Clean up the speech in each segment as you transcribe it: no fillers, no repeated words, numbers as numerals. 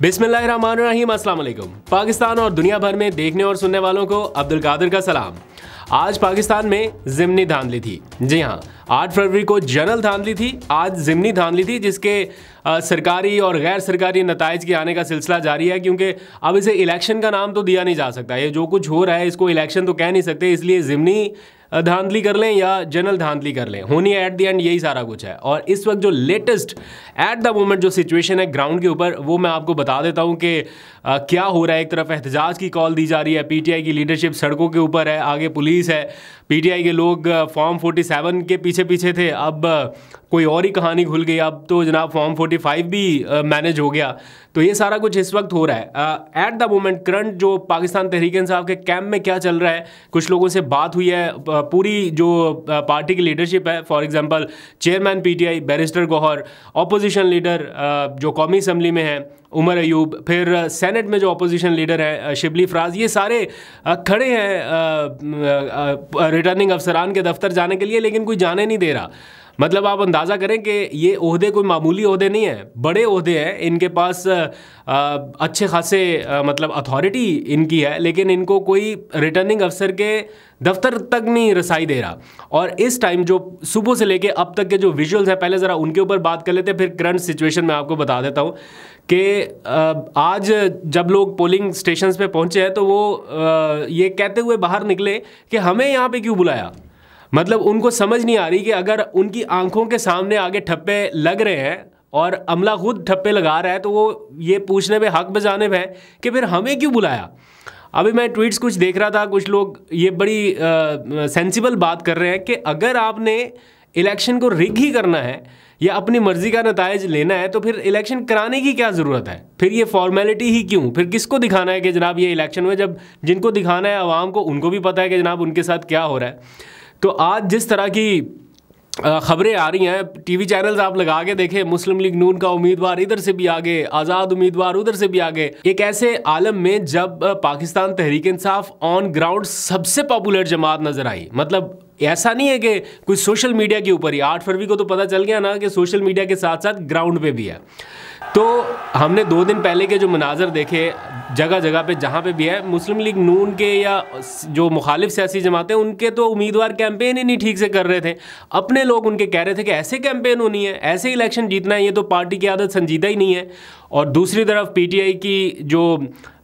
बिस्मिल्लाहिर्रहमानिर्रहीम, अस्सलाम वालेकुम। पाकिस्तान और दुनिया भर में देखने और सुनने वालों को अब्दुल कादिर का सलाम। आज पाकिस्तान में ज़िमनी धांधली थी। जी हाँ, 8 फरवरी को जनरल धांधली थी, आज ज़िमनी धांधली थी, जिसके सरकारी और गैर सरकारी नताइज के आने का सिलसिला जारी है। क्योंकि अब इसे इलेक्शन का नाम तो दिया नहीं जा सकता, ये जो कुछ हो रहा है इसको इलेक्शन तो कह नहीं सकते, इसलिए ज़िमनी धांधली कर लें या जनरल धांधली कर लें, होनी है एट द एंड यही सारा कुछ है। और इस वक्त जो लेटेस्ट एट द मोमेंट जो सिचुएशन है ग्राउंड के ऊपर, वो मैं आपको बता देता हूँ कि क्या हो रहा है। एक तरफ एहतजाज की कॉल दी जा रही है, पीटीआई की लीडरशिप सड़कों के ऊपर है, आगे पुलिस है, पीटीआई के लोग फॉर्म 47 के पीछे पीछे थे, अब कोई और ही कहानी खुल गई, अब तो जनाब फॉर्म 45 भी मैनेज हो गया। तो ये सारा कुछ इस वक्त हो रहा है एट द मोमेंट। करंट जो पाकिस्तान तहरीक इंसाफ के कैंप में क्या चल रहा है, कुछ लोगों से बात हुई है, पूरी जो पार्टी की लीडरशिप है, for example chairman PTI barrister Gohar, opposition leader जो कौमी असम्बली में है उमर अयूब, फिर सेनेट में जो अपोजिशन लीडर है शिबली फराज, ये सारे खड़े हैं रिटर्निंग अफसरान के दफ्तर जाने के लिए, लेकिन कोई जाने नहीं दे रहा। मतलब आप अंदाज़ा करें कि ये ओहदे कोई मामूली ओहदे नहीं हैं, बड़े ओहदे हैं, इनके पास अच्छे खासे मतलब अथॉरिटी इनकी है, लेकिन इनको कोई रिटर्निंग अफसर के दफ्तर तक नहीं रसाई दे रहा। और इस टाइम जो सुबह से लेके अब तक के जो विजुअल्स हैं, पहले ज़रा उनके ऊपर बात कर लेते हैं, फिर करंट सिचुएशन में आपको बता देता हूँ कि आज जब लोग पोलिंग स्टेशंस पे पहुँचे हैं तो वो ये कहते हुए बाहर निकले कि हमें यहाँ पे क्यों बुलाया। मतलब उनको समझ नहीं आ रही कि अगर उनकी आंखों के सामने आगे ठप्पे लग रहे हैं और अमला खुद ठप्पे लगा रहा है, तो वो ये पूछने पे हक बजानिब है कि फिर हमें क्यों बुलाया। अभी मैं ट्वीट्स कुछ देख रहा था, कुछ लोग ये बड़ी सेंसिबल बात कर रहे हैं कि अगर आपने इलेक्शन को रिग ही करना है या अपनी मर्जी का नताइज लेना है, तो फिर इलेक्शन कराने की क्या ज़रूरत है, फिर ये फॉर्मेलिटी ही क्यों, फिर किसको दिखाना है कि जनाब ये इलेक्शन हुए, जब जिनको दिखाना है आवाम को, उनको भी पता है कि जनाब उनके साथ क्या हो रहा है। तो आज जिस तरह की खबरें आ रही हैं, टीवी चैनल्स आप लगा के देखें, मुस्लिम लीग नून का उम्मीदवार इधर से भी आगे, आज़ाद उम्मीदवार उधर से भी आगे, एक ऐसे आलम में जब पाकिस्तान तहरीक इंसाफ ऑन ग्राउंड सबसे पॉपुलर जमात नज़र आई। मतलब ऐसा नहीं है कि कोई सोशल मीडिया के ऊपर ही, 8 फरवरी को तो पता चल गया ना कि सोशल मीडिया के साथ साथ ग्राउंड पे भी है। तो हमने 2 दिन पहले के जो मनाजर देखे जगह जगह पे, जहाँ पे भी है, मुस्लिम लीग नून के या जो मुखालिफ सियासी जमातें, उनके तो उम्मीदवार कैंपेन ही नहीं ठीक से कर रहे थे। अपने लोग उनके कह रहे थे कि ऐसे कैंपेन होनी है, ऐसे इलेक्शन जीतना है, ये तो पार्टी की आदत संजीदा ही नहीं है। और दूसरी तरफ पीटीआई की जो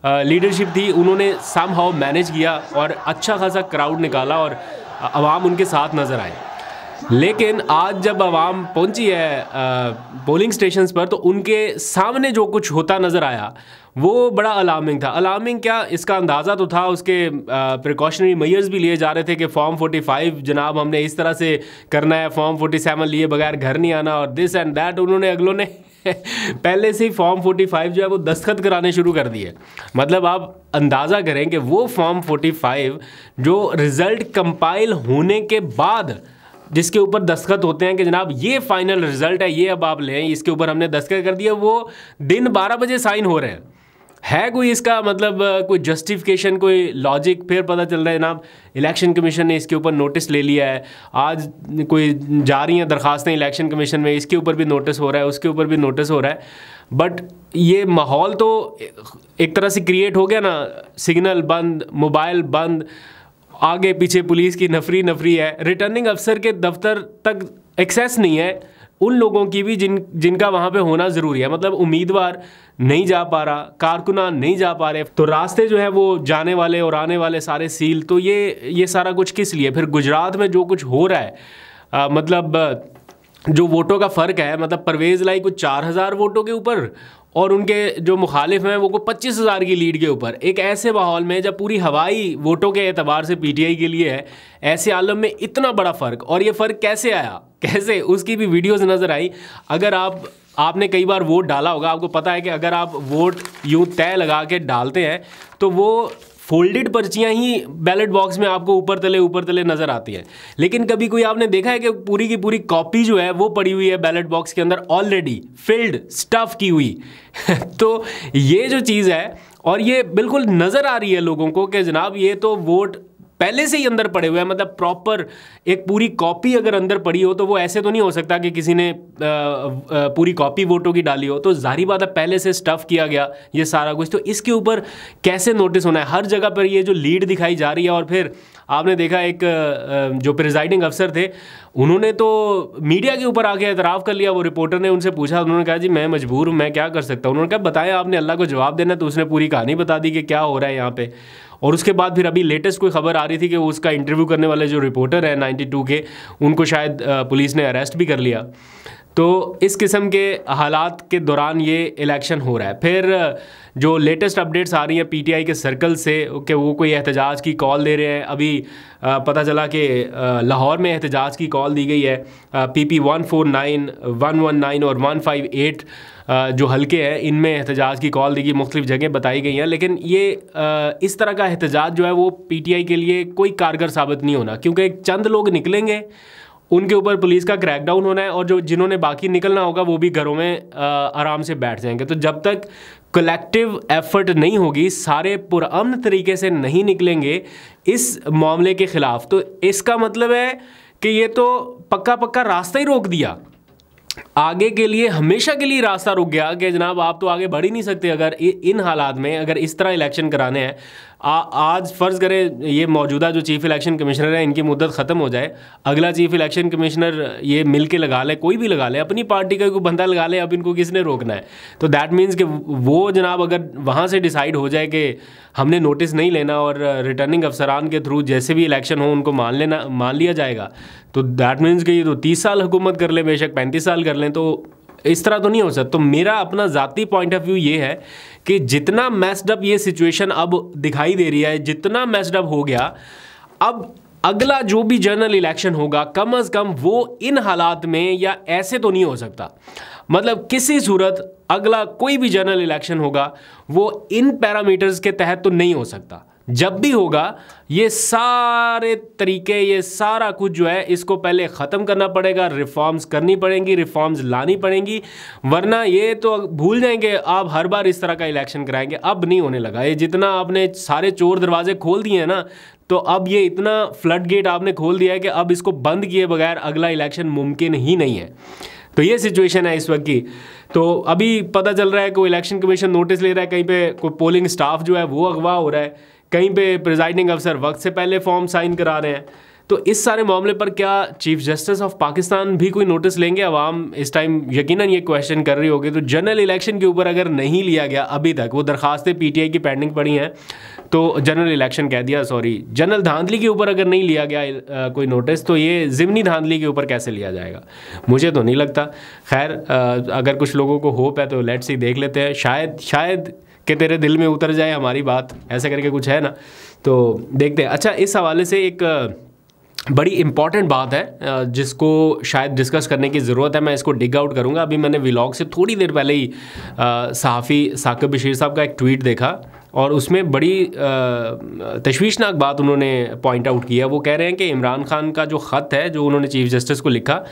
लीडरशिप थी, उन्होंने समहाउ मैनेज किया और अच्छा खासा क्राउड निकाला और आवाम उनके साथ नज़र आए। लेकिन आज जब आवाम पहुंची है पोलिंग स्टेशंस पर, तो उनके सामने जो कुछ होता नज़र आया वो बड़ा अलार्मिंग था। अलार्मिंग क्या, इसका अंदाज़ा तो था, उसके प्रिकॉशनरी मेजर्स भी लिए जा रहे थे कि फॉर्म 45 जनाब हमने इस तरह से करना है, फॉर्म 47 लिए बगैर घर नहीं आना, और दिस एंड दैट। उन्होंने अगलों ने पहले से ही फॉर्म 45 जो है वो दस्तखत कराने शुरू कर दिए। मतलब आप अंदाज़ा करें कि वो फॉर्म 45 जो रिज़ल्ट कंपाइल होने के बाद जिसके ऊपर दस्तखत होते हैं कि जनाब ये फाइनल रिजल्ट है, ये अब आप लें, इसके ऊपर हमने दस्तखत कर दिया, वो दिन 12 बजे साइन हो रहे हैं। है कोई इसका मतलब कोई जस्टिफिकेशन, कोई लॉजिक? फिर पता चल रहा है जनाब इलेक्शन कमीशन ने इसके ऊपर नोटिस ले लिया है, आज कोई जा रही हैं दरखास्तें इलेक्शन कमीशन में, इसके ऊपर भी नोटिस हो रहा है, उसके ऊपर भी नोटिस हो रहा है। बट ये माहौल तो एक तरह से क्रिएट हो गया ना, सिग्नल बंद, मोबाइल बंद, आगे पीछे पुलिस की नफरी है, रिटर्निंग अफसर के दफ्तर तक एक्सेस नहीं है उन लोगों की भी जिनका वहाँ पे होना ज़रूरी है। मतलब उम्मीदवार नहीं जा पा रहा, कारकुनान नहीं जा पा रहे, तो रास्ते जो है वो जाने वाले और आने वाले सारे सील। तो ये सारा कुछ किस लिए? फिर गुजरात में जो कुछ हो रहा है, मतलब जो वोटों का फ़र्क है, मतलब परवेज़ लाई कुछ 4000 वोटों के ऊपर और उनके जो मुखालिफ हैं वो को 25,000 की लीड के ऊपर। एक ऐसे माहौल में जब पूरी हवाई वोटों के एतबार से पीटीआई के लिए है, ऐसे आलम में इतना बड़ा फ़र्क, और ये फ़र्क कैसे आया, कैसे, उसकी भी वीडियोस नज़र आई। अगर आपने कई बार वोट डाला होगा, आपको पता है कि अगर आप वोट यूँ तय लगा के डालते हैं तो वो फोल्डेड पर्चियाँ ही बैलेट बॉक्स में आपको ऊपर तले नज़र आती हैं। लेकिन कभी कोई आपने देखा है कि पूरी की पूरी कॉपी जो है वो पड़ी हुई है बैलेट बॉक्स के अंदर, ऑलरेडी फिल्ड, स्टफ़ की हुई तो ये जो चीज़ है, और ये बिल्कुल नज़र आ रही है लोगों को कि जनाब ये तो वोट पहले से ही अंदर पड़े हुए हैं, मतलब प्रॉपर एक पूरी कॉपी अगर अंदर पड़ी हो तो वो ऐसे तो नहीं हो सकता कि किसी ने पूरी कॉपी वोटों की डाली हो, तो जाहिर बात है पहले से स्टफ किया गया ये सारा कुछ। तो इसके ऊपर कैसे नोटिस होना है, हर जगह पर ये जो लीड दिखाई जा रही है। और फिर आपने देखा एक जो प्रिजाइडिंग अफसर थे उन्होंने तो मीडिया के ऊपर आके एतराफ़ कर लिया। वो रिपोर्टर ने उनसे पूछा, उन्होंने कहा जी मैं मजबूर हूँ, मैं क्या कर सकता हूँ। उन्होंने कहा बताएं, आपने अल्लाह को जवाब देना। तो उसने पूरी कहानी बता दी कि क्या हो रहा है यहाँ पे। और उसके बाद फिर अभी लेटेस्ट कोई खबर आ रही थी कि उसका इंटरव्यू करने वाले जो रिपोर्टर हैं 92 के, उनको शायद पुलिस ने अरेस्ट भी कर लिया। तो इस किस्म के हालात के दौरान ये इलेक्शन हो रहा है। फिर जो लेटेस्ट अपडेट्स आ रही हैं पीटीआई के सर्कल से कि वो कोई एहतजाज की कॉल दे रहे हैं। अभी पता चला कि लाहौर में एहतजाज की कॉल दी गई है। PP 149, 119 और 158 जो हल्के हैं इनमें एहतजाज की कॉल दी गई, मुख्तलिफ जगह बताई गई हैं। लेकिन ये इस तरह का एहतजाज जो है वो पीटीआई के लिए कोई कारगर साबित नहीं होना, क्योंकि चंद लोग निकलेंगे, उनके ऊपर पुलिस का क्रैकडाउन होना है, और जो जिन्होंने बाकी निकलना होगा वो भी घरों में आराम से बैठ जाएंगे। तो जब तक कलेक्टिव एफर्ट नहीं होगी, सारे पुरअमन तरीके से नहीं निकलेंगे इस मामले के ख़िलाफ़, तो इसका मतलब है कि ये तो पक्का पक्का रास्ता ही रोक दिया, आगे के लिए हमेशा के लिए रास्ता रुक गया कि जनाब आप तो आगे बढ़ ही नहीं सकते अगर इन हालात में, अगर इस तरह इलेक्शन कराने हैं। आज फ़र्ज़ करें ये मौजूदा जो चीफ़ इलेक्शन कमिश्नर है इनकी मुद्दत ख़त्म हो जाए, अगला चीफ़ इलेक्शन कमिश्नर ये मिल के लगा ले, कोई भी लगा ले, अपनी पार्टी का कोई बंदा लगा ले, अब इनको किसने रोकना है। तो दैट मीन्स कि वो जनाब अगर वहाँ से डिसाइड हो जाए कि हमने नोटिस नहीं लेना और रिटर्निंग अफसरान के थ्रू जैसे भी इलेक्शन हो उनको मान लिया जाएगा, तो दैट मीन्स कि ये तो 30 साल हुकूमत कर लें, बेशक 35 साल कर लें, तो इस तरह तो नहीं हो सकता। तो मेरा अपना ज़ाती पॉइंट ऑफ व्यू ये है कि जितना मैस्ड अप ये सिचुएशन अब दिखाई दे रही है, जितना मैस्ड अप हो गया, अब अगला जो भी जनरल इलेक्शन होगा कम अज़ कम वो इन हालात में या ऐसे तो नहीं हो सकता। मतलब किसी सूरत अगला कोई भी जनरल इलेक्शन होगा वो इन पैरामीटर्स के तहत तो नहीं हो सकता। जब भी होगा ये सारे तरीके, ये सारा कुछ जो है इसको पहले ख़त्म करना पड़ेगा, रिफॉर्म्स करनी पड़ेंगी, रिफॉर्म्स लानी पड़ेंगी, वरना ये तो भूल जाएंगे आप हर बार इस तरह का इलेक्शन कराएंगे। अब नहीं होने लगा ये, जितना आपने सारे चोर दरवाजे खोल दिए हैं ना, तो अब ये इतना फ्लड गेट आपने खोल दिया है कि अब इसको बंद किए बगैर अगला इलेक्शन मुमकिन ही नहीं है। तो ये सिचुएशन है इस वक्त की। तो अभी पता चल रहा है कि इलेक्शन कमीशन नोटिस ले रहा है, कहीं पे कोई पोलिंग स्टाफ जो है वो अगवा हो रहा है, कहीं पे प्रिजाइडिंग अफसर वक्त से पहले फॉर्म साइन करा रहे हैं। तो इस सारे मामले पर क्या चीफ जस्टिस ऑफ पाकिस्तान भी कोई नोटिस लेंगे? अवाम इस टाइम यकीनन ये क्वेश्चन कर रही होगी। तो जनरल इलेक्शन के ऊपर अगर नहीं लिया गया अभी तक, वो दरखास्तें पीटीआई की पेंडिंग पड़ी हैं, तो जनरल इलेक्शन कह दिया, सॉरी जनरल धांधली के ऊपर अगर नहीं लिया गया कोई नोटिस, तो ये ज़िमनी धांधली के ऊपर कैसे लिया जाएगा? मुझे तो नहीं लगता। खैर अगर कुछ लोगों को होप है तो लेट्स सी, देख लेते हैं, शायद कि तेरे दिल में उतर जाए हमारी बात, ऐसे करके कुछ है ना, तो देखते हैं। अच्छा, इस हवाले से एक बड़ी इंपॉर्टेंट बात है जिसको शायद डिस्कस करने की ज़रूरत है, मैं इसको डिग आउट करूँगा। अभी मैंने व्लॉग से थोड़ी देर पहले ही सहाफ़ी साकिब बशीर साहब का एक ट्वीट देखा और उसमें बड़ी तशवीशनाक बात उन्होंने पॉइंट आउट किया। वो कह रहे हैं कि इमरान खान का जो ख़त है जो उन्होंने चीफ़ जस्टिस को लिखा,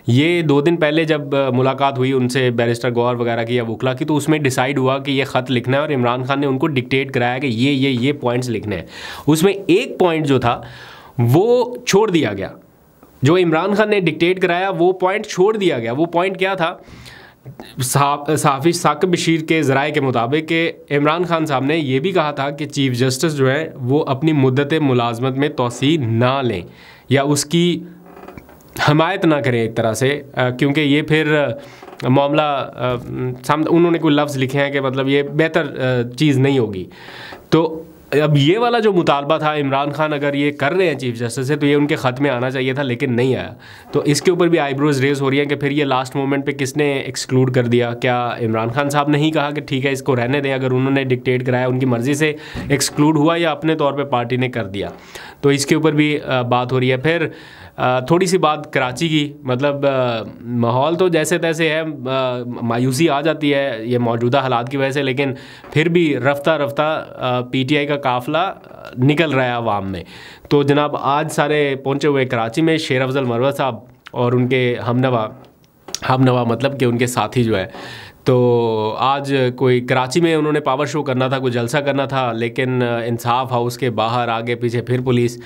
ये 2 दिन पहले जब मुलाकात हुई उनसे बैरिस्टर गौहर वगैरह की या वकला की, तो उसमें डिसाइड हुआ कि ये ख़त लिखना है और इमरान खान ने उनको डिक्टेट कराया कि ये पॉइंट्स लिखने हैं। उसमें एक पॉइंट जो था वो छोड़ दिया गया, जो इमरान खान ने डिक्टेट कराया वो पॉइंट छोड़ दिया गया। वो पॉइंट क्या था? सहाफ़ी साकिब बशीर के ज़राए के मुताबिक कि इमरान खान साहब ने यह भी कहा था कि चीफ़ जस्टिस जो है वो अपनी मुद्दत मुलाजमत में तोसी ना लें या उसकी हमायत ना करें एक तरह से, क्योंकि ये फिर मामला उन्होंने कोई लफ्ज़ लिखे हैं कि मतलब ये बेहतर चीज़ नहीं होगी। तो अब ये वाला जो मुतालबा था, इमरान खान अगर ये कर रहे हैं चीफ जस्टिस से, तो ये उनके ख़त में आना चाहिए था, लेकिन नहीं आया। तो इसके ऊपर भी आईब्रोज रेज हो रही हैं कि फिर ये लास्ट मोमेंट पे किसने एक्सक्लूड कर दिया? क्या इमरान खान साहब ने ही कहा कि ठीक है इसको रहने दें, अगर उन्होंने डिक्टेट कराया उनकी मर्ज़ी से एक्सक्लूड हुआ, या अपने तौर पर पार्टी ने कर दिया? तो इसके ऊपर भी बात हो रही है। फिर थोड़ी सी बात कराची की, मतलब माहौल तो जैसे तैसे है, मायूसी आ जाती है ये मौजूदा हालात की वजह से, लेकिन फिर भी रफ्ता रफ्ता पीटीआई का काफ़िला निकल रहा है आवाम में। तो जनाब आज सारे पहुंचे हुए कराची में, शेर अफजल मरवत साहब और उनके हमनवा मतलब कि उनके साथी जो है, तो आज कोई कराची में उन्होंने पावर शो करना था, कोई जलसा करना था, लेकिन इंसाफ हाउस के बाहर आगे पीछे फिर पुलिस।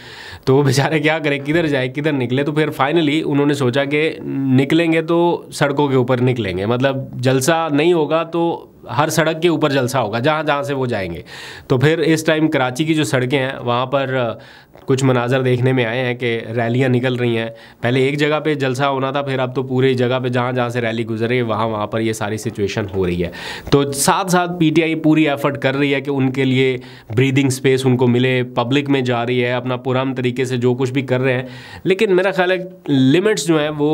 तो वो बेचारे क्या करें, किधर जाए किधर निकले। तो फिर फाइनली उन्होंने सोचा कि निकलेंगे तो सड़कों के ऊपर निकलेंगे, मतलब जलसा नहीं होगा तो हर सड़क के ऊपर जलसा होगा जहाँ जहाँ से वो जाएंगे। तो फिर इस टाइम कराची की जो सड़कें हैं वहाँ पर कुछ मनाजर देखने में आए हैं कि रैलियाँ निकल रही हैं। पहले एक जगह पे जलसा होना था, फिर अब तो पूरी जगह पे जहाँ जहाँ से रैली गुजर रही है वहाँ पर ये सारी सिचुएशन हो रही है। तो साथ साथ पीटीआई पूरी एफर्ट कर रही है कि उनके लिए ब्रीदिंग स्पेस उनको मिले, पब्लिक में जा रही है, अपना पुराने तरीके से जो कुछ भी कर रहे हैं। लेकिन मेरा ख्याल है लिमिट्स जो हैं वो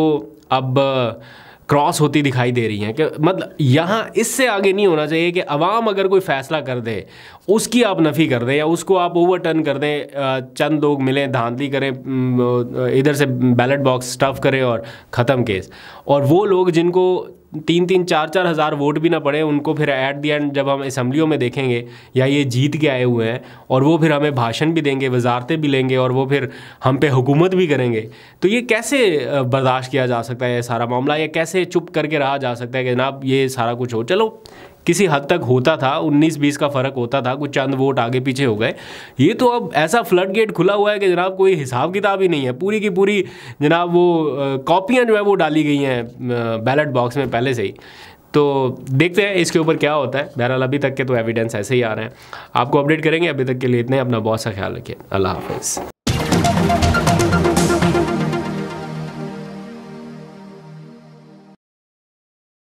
अब क्रॉस होती दिखाई दे रही हैं कि मतलब यहाँ इससे आगे नहीं होना चाहिए कि अवाम अगर कोई फ़ैसला कर दे उसकी आप नफ़ी कर दें या उसको आप ओवरटर्न कर दें, चंद लोग मिलें, धांधली करें, इधर से बैलेट बॉक्स स्टफ़ करें और ख़त्म केस। और वो लोग जिनको 3-3, 4-4 हज़ार वोट भी ना पड़े, उनको फिर एट दी एंड जब हम असम्बलियों में देखेंगे या ये जीत के आए हुए हैं और वो फिर हमें भाषण भी देंगे, वजारतें भी लेंगे और वो फिर हम पे हुकूमत भी करेंगे, तो ये कैसे बर्दाश्त किया जा सकता है ये सारा मामला? या कैसे चुप करके रहा जा सकता है कि जनाब ये सारा कुछ हो? चलो किसी हद तक होता था, 19-20 का फ़र्क होता था, कुछ चंद वोट आगे पीछे हो गए। ये तो अब ऐसा फ्लड गेट खुला हुआ है कि जनाब कोई हिसाब किताब ही नहीं है। पूरी की पूरी जनाब वो कॉपियाँ जो है वो डाली गई हैं बैलेट बॉक्स में पहले से ही। तो देखते हैं इसके ऊपर क्या होता है। बहरहाल अभी तक के तो एविडेंस ऐसे ही आ रहे हैं, आपको अपडेट करेंगे। अभी तक के लिए इतने, अपना बहुत सा ख्याल रखिए। अल्लाह हाफ़िज़।